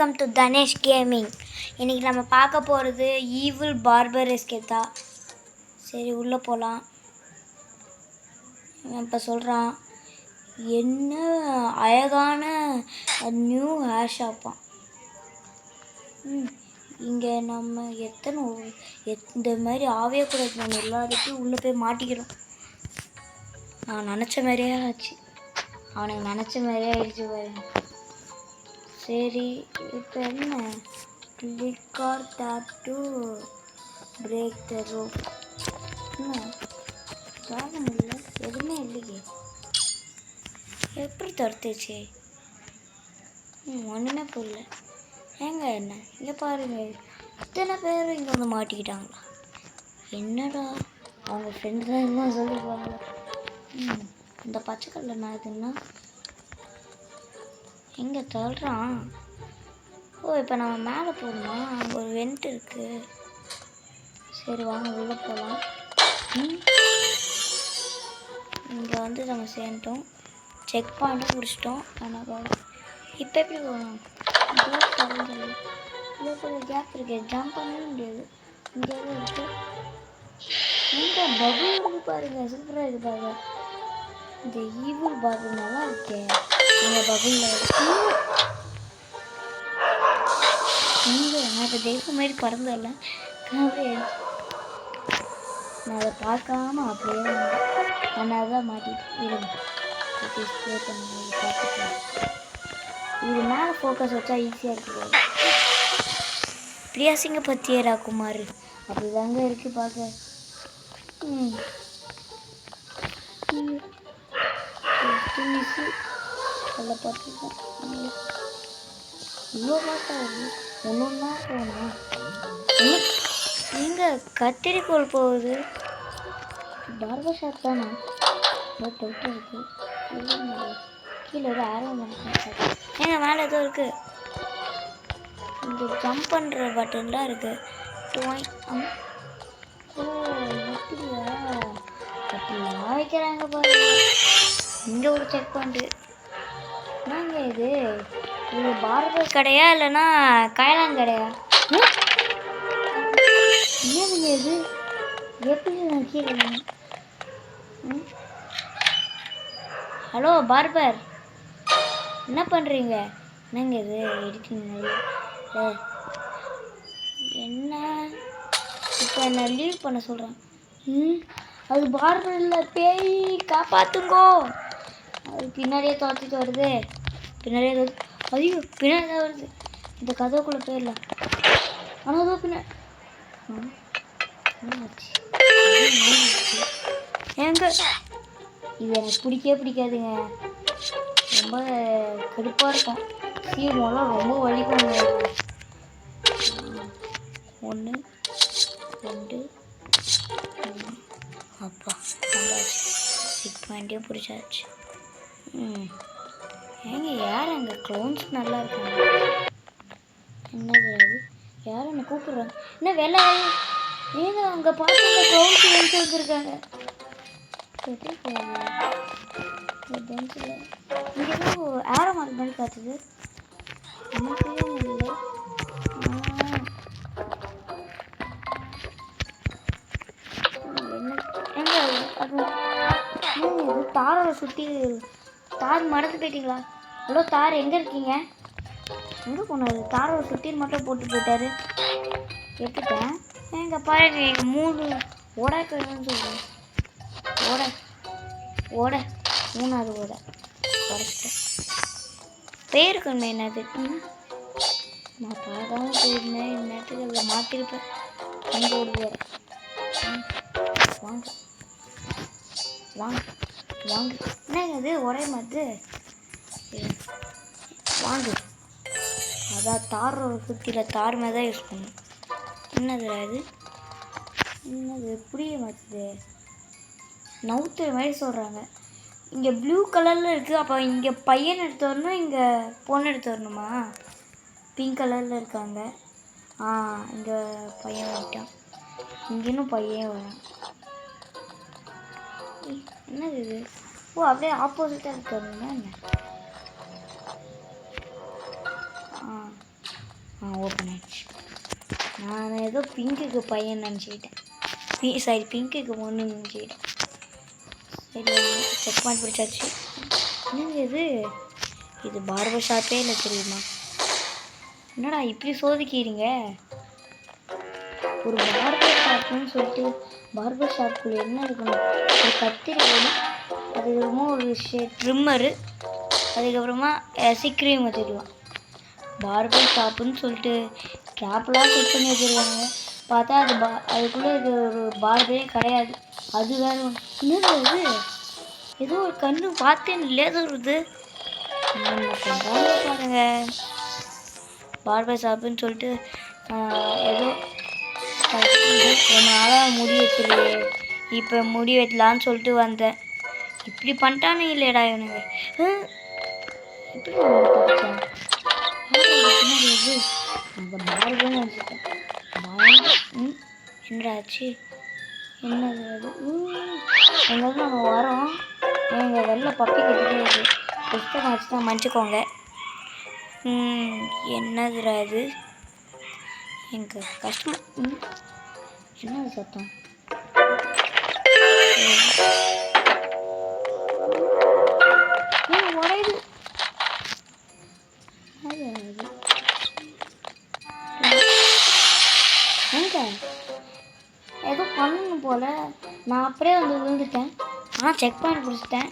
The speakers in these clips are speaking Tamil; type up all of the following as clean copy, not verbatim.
Welcome to Dhanesh gaming. இன்றைக்கி நம்ம பார்க்க போகிறது ஈவில் பார்பர் எஸ்கேப் தான். சரி உள்ளே போகலாம். இப்போ சொல்கிறான் என்ன அழகான நியூ ஹேர் ஷாப்பான். இங்கே நம்ம இந்த மாதிரி ஆவியக்கூடாது, நம்ம எல்லாருக்கும் உள்ளே போய் மாட்டிக்கிறோம். நான் நினச்ச மாதிரியே ஆச்சு, அவனுக்கு நினச்ச மாதிரியே ஆயிடுச்சு பாருங்க. சரி இப்போ என்ன, click or tap to break the rope. காரணம் இல்லை, எதுவுமே இல்லையே, எப்படி துரத்துச்சு? ஒன்றுமே புரியல. ஏங்க என்ன இங்கே பாருங்க, இத்தனை பேர் இங்கே வந்து மாட்டிக்கிட்டாங்களா? என்னடா அவங்க ஃப்ரெண்டு தான் என்ன சொல்லிடுவாங்க. இந்த பச்சைக்கல்ல என்ன ஆகுதுன்னா எங்கே தள்ளுறான்? ஓ இப்போ நம்ம மேலே போகணுமா? அங்கே ஒரு வெண்ட் இருக்குது. சரி வாங்க உள்ளே போகலாம். இங்கே வந்து நம்ம சேர்ந்துட்டோம், செக் பாயிண்ட்டும் முடிச்சிட்டோம். ஆனால் இப்போ எப்படி போகணும்? இவ்வளோ கேப் இருக்கு, ஜம்ப் பண்ணவே முடியாது. இங்கே எதுவும் இருக்குது, இங்கே பபுள் இருக்குது பாருங்க, சூப்பராக இருக்குது பாருங்க. இந்த ஈவில் பார்பர் நல்லா இருக்கே. இந்த பபுளில் இங்கே நான் இப்போ தெய்வம் மாதிரி பறந்தல அப்படியே நான் அதை பார்க்காம அப்படியே நான் தான் மாட்டிட்டு ஸ்ப்ரே பண்ண பார்த்துக்கலாம். இது மேலே ஃபோக்கஸ் வச்சா ஈஸியாக இருக்குது. பிரியாசிங்க பற்றியரா குமார் அப்படி தாங்க இருக்குது பார்க்க. அதில் பார்த்துருக்கேன் இவ்வளோ பார்த்தா ஒன்றுன்னா போகணும். எங்கே கத்திரிக்கோள் போகுது? பார்பர் ஷாப் தானே, பட் அவுட் இருக்குது. கீழே ஒரு ஆரோ ஏங்க மேலே ஏதோ இருக்குது. இந்த ஜம்ப் பண்ணுற பட்டன்லாம் இருக்குது. ஓ எப்படியா அப்படிலாம் வைக்கிறாங்க பாருங்க. இங்கே ஒரு செக் பாயிண்ட்டு. என்னங்க இது பார்பர் கடையா இல்லைன்னா காயலான் கடையா? என்னதுங்க இது? எப்படி நான் கீழே? ஹலோ பார்பர், என்ன பண்ணுறீங்க? என்னங்க இது எடிட்டிங் என்ன? இப்போ என்ன லீவ் பண்ண சொல்கிறேன். அது பார்பர் இல்லை, பேய், காப்பாற்றுங்கோ. அது பின்னாடியே துரத்திட்டு வருது, பின்னாடியே ஐயோ பின்னாடி தான் வருது. இந்த கதவுக்குள்ளே போயிடலாம். ஆனால் அதோ பின்னாடி ஏங்க இது எனக்கு பிடிக்கவே பிடிக்காதுங்க, ரொம்ப கடுப்பாக இருக்கும். சீமெல்லாம் ரொம்ப வலிக்கும். 1 2 அப்பா சிக் பாயிண்ட்டையும் பிடிச்சாச்சு. ஏங்க யார் அங்கே க்ளோன்ஸ் நல்லா இருக்காங்க? என்னது அது? யாரும் என்னை கூப்பிட்றாங்க. என்ன வேலை? ஏங்க அங்கே பார்த்து அந்த க்ளோன்ஸ் எழுந்து வந்துருக்காங்க. எப்படி பெஞ்சில் இங்கே ஏதோ ஏரோ மார்க் மாதிரி காத்துது. நமக்கே இல்லை. ஏங்க அது இது தாரோட சுற்றி தார் மறந்து போயிட்டீங்களா? ஹலோ தார் எங்கே இருக்கீங்க? எங்கே போனாரு? தாரோட சுற்றி மட்டும் போட்டு போயிட்டாரு. எடுத்துட்டேன். எங்க பாருங்க, எங்கள் 3 ஓடாக்கணும்னு சொல்கிறேன். ஓட 3வது ஓட குறைச்சிட்டேன். பேருக்கணுமே என்னது? நான் பார்க்காம போயிருந்தேன். இந்த நேரத்துக்கு அதில் மாற்றிருப்பேன். அங்கே ஓடுவார். வாங்க வாங்க வாங்க. என்னங்க இது ஒரே மாதிரி? வாங்க. அதான் தாரோட சுற்றியில் தார் மாதிரி தான் யூஸ் பண்ணணும். என்னது அது? என்னது புரிய மாட்டுது, நவுத்துற மாதிரி சொல்கிறாங்க. இங்கே ப்ளூ கலரில் இருக்குது. அப்போ இங்கே பையன் எடுத்து வரணும், இங்கே பொண்ணு எடுத்து வரணுமா? பிங்க் கலரில் இருக்காங்க. இங்கே பையன் வந்துட்டான், இங்கே இன்னும் பையன் வரான். என்னது இது? ஓ அப்படியே ஆப்போசிட்டாக எடுத்து வரணுமா என்ன? ஓப்பன் ஆயிடுச்சு. நான் ஏதோ பிங்க்குக்கு பையன் நினச்சிக்கிட்டேன். சாரி, பிங்க்குக்கு பொண்ணு நினச்சிக்கிட்டேன். சரி, செக் பாயிண்ட் பிடிச்சாச்சு. என்னங்க இது பார்பர் ஷாப்பே இல்லை தெரியுமா? என்னடா இப்படி சோதிக்கிறீங்க? ஒரு பார்பர் ஷாப்புன்னு சொல்லிட்டு பார்பர் ஷாப்புக்குள்ளே என்ன இருக்கணும்? ஒரு கத்திரி வேணும், அதுக்கப்புறமா ஒரு ட்ரிம்மரு, அதுக்கப்புறமா சிக்ரீம் வச்சுக்கலாம். பார்பர் ஷாப்புன்னு சொல்லிட்டு கேப்லாம் செட் பண்ணி வச்சுருக்காங்க. பார்த்தா அதுக்குள்ளே இது ஒரு பார்பரே கிடையாது. அது வேறு ஒன்று. என்னது ஏதோ ஒரு கண்ணு பார்த்தேன் லேசர் வருது. என்ன பண்ணுறாங்க பாருங்க. பார்பர் ஷாப்புன்னு சொல்லிட்டு ஏதோ ரொம்ப நாளாக முடி வைக்கலையே, இப்போ முடி வைக்கலான்னு சொல்லிட்டு வந்தேன். இப்படி பண்ணிட்டானே இல்லையடா இவனுங்க. எப்படி படித்தேன் அந்த பார்பர்னு நினச்சிட்டேன். என்னடாச்சு? என்னது அது? எங்கேருந்து நம்ம வரோம். எங்கள் வெளில பப்பி கட்டிகிட்டே இருக்குது. புஸ்தகம் வச்சு தான் மன்னிச்சிக்கோங்க. என்னதுடா இது? எங்கள் கஷ்டம். என்னது சத்தம்? உடையுது. எங்க ஏதோ பண்ணணும் போல். நான் அப்படியே வந்து விழுந்துட்டேன். ஆனால் செக் பாயிண்ட் பிடிச்சிட்டேன்,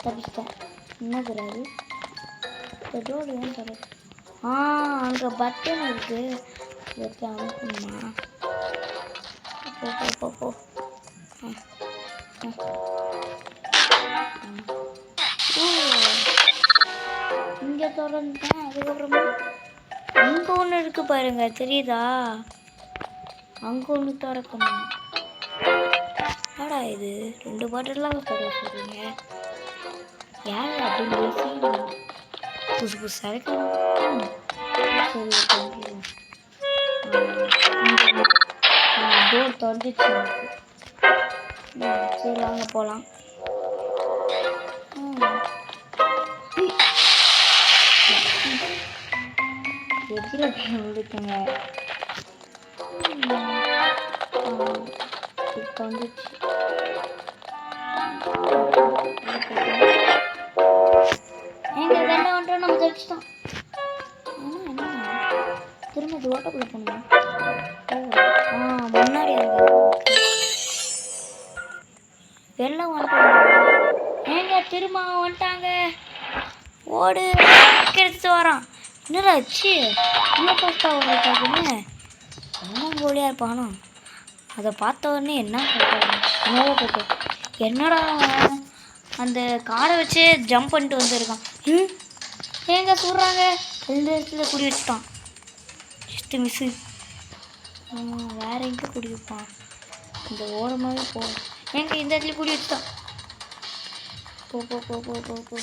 தப்பிச்சிட்டேன். என்ன தெரியாது. டோர் ஏன் தரது? அங்கே பட்டன் இருக்குது. எப்படி அனுப்பணுமா? போ. இங்கே திறந்துட்டேன். அதுக்கப்புறமா அங்கே ஒன்று இருக்குது பாருங்க, தெரியுதா? அங்கே ஒன்று திறக்கணும். என்னடா இது 2 பாட்டிலாம் திறக்க சொல்கிறீங்க? யார் அப்படின்னு புதுசாக இருக்கணும். சரி, டோர் திறந்துச்சு. சரி வாங்க போகலாம். எதில் விழுக்குங்க. இப்போ வந்துச்சு. எங்க வெளில வந்துட்டோம், நம்ம தெரிச்சிட்டோம். என்ன திரும்ப இது ஓட்டக்குள்ளே போகணுமா? முன்னாடி வெளில வந்துட்டோம். ஏங்க திரும்ப வந்துட்டாங்க. ஓடு எடுத்துட்டு வரான். என்னடா ஆச்சு? இன்னும் ஃபாஸ்ட்டாக ஓடுறாங்க. இன்னும் கோலியாக இருப்பானோ? அதை பார்த்த உடனே என்ன போட்டோம். என்னடா அந்த காரை வச்சு ஜம்ப் பண்ணிட்டு வந்துருக்கான். ஏங்க சொல்கிறாங்க 2 இடத்துல குடி வச்சுட்டான். Just miss. வேறு எங்கே குடி வைப்பான்? இந்த ஓரமாகவே போ. ஏங்க இந்த இடத்துல குடி வச்சுட்டான். போ.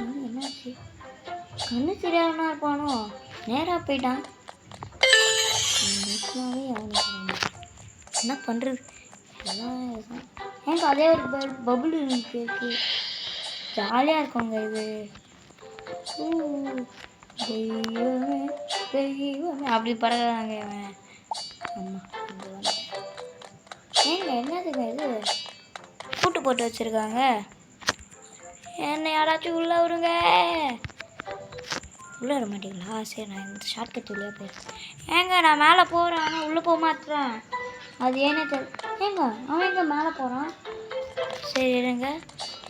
என்னாச்சு? கண்ணு தெரியாதவனா இருப்பானோ? நேராக போயிட்டான். என்ன பண்ணுறது? ஏங்க அதே ஒரு பபுள் இருக்கு. ஜாலியாக இருக்குங்க இது. தெய்வமே அப்படி பறகுறாங்க இவன். ஆமாம், ஏங்க என்னதுங்க இது? கூட்டு போட்டு வச்சுருக்காங்க. என்ன யாராச்சும் உள்ளே விடுங்க. உள்ளே வர மாட்டீங்களா? சரி, நான் இந்த ஷார்ட்கட் உள்ளே போயிருக்கேன். ஏங்க நான் மேலே போகிறேன், ஆனால் உள்ளே போக மாட்டேறேன். அது ஏன்னே தெரியல. ஏங்க அவன் எங்கே மேலே போகிறான்? சரி இருங்க.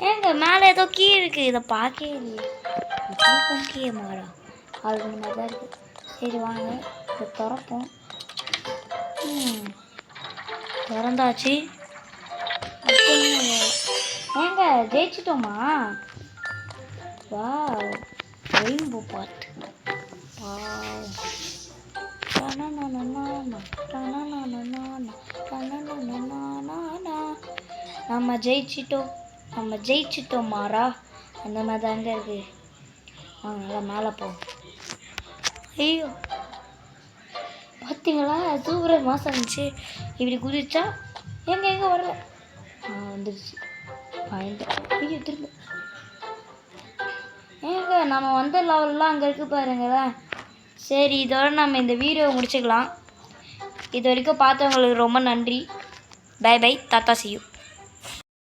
ஏங்க மேலே ஏதோ கீ இருக்குது, இதை பார்க்கவே இல்லையே. கீயை மாறா அது இந்த மாதிரி தான் இருக்குது. சரி வாங்க இதை திறப்போம். திறந்தாச்சு. ஏங்க ஜெயிச்சிட்டோமா? வா ரெயின்போ பார்ட். நம்ம ஜெயிச்சிட்டோம் மாறா. அந்த மாதிரி தாங்க இருக்கு. நல்லா மேலே போகும். ஐயோ பார்த்தீங்களா, சூப்பராக மாசம் இருந்துச்சு. இப்படி குதிச்சா எங்கே வரல. வந்துடுச்சு. ஐயோ திரும்ப. ஏங்க நம்ம வந்த லெவல்லாம் அங்கே இருக்குது பாருங்களேன். சரி, இதோட நம்ம இந்த வீடியோ முடிச்சுக்கலாம். இது வரைக்கும் பார்த்தவங்களுக்கு ரொம்ப நன்றி. பை பை, தாத்தா see you.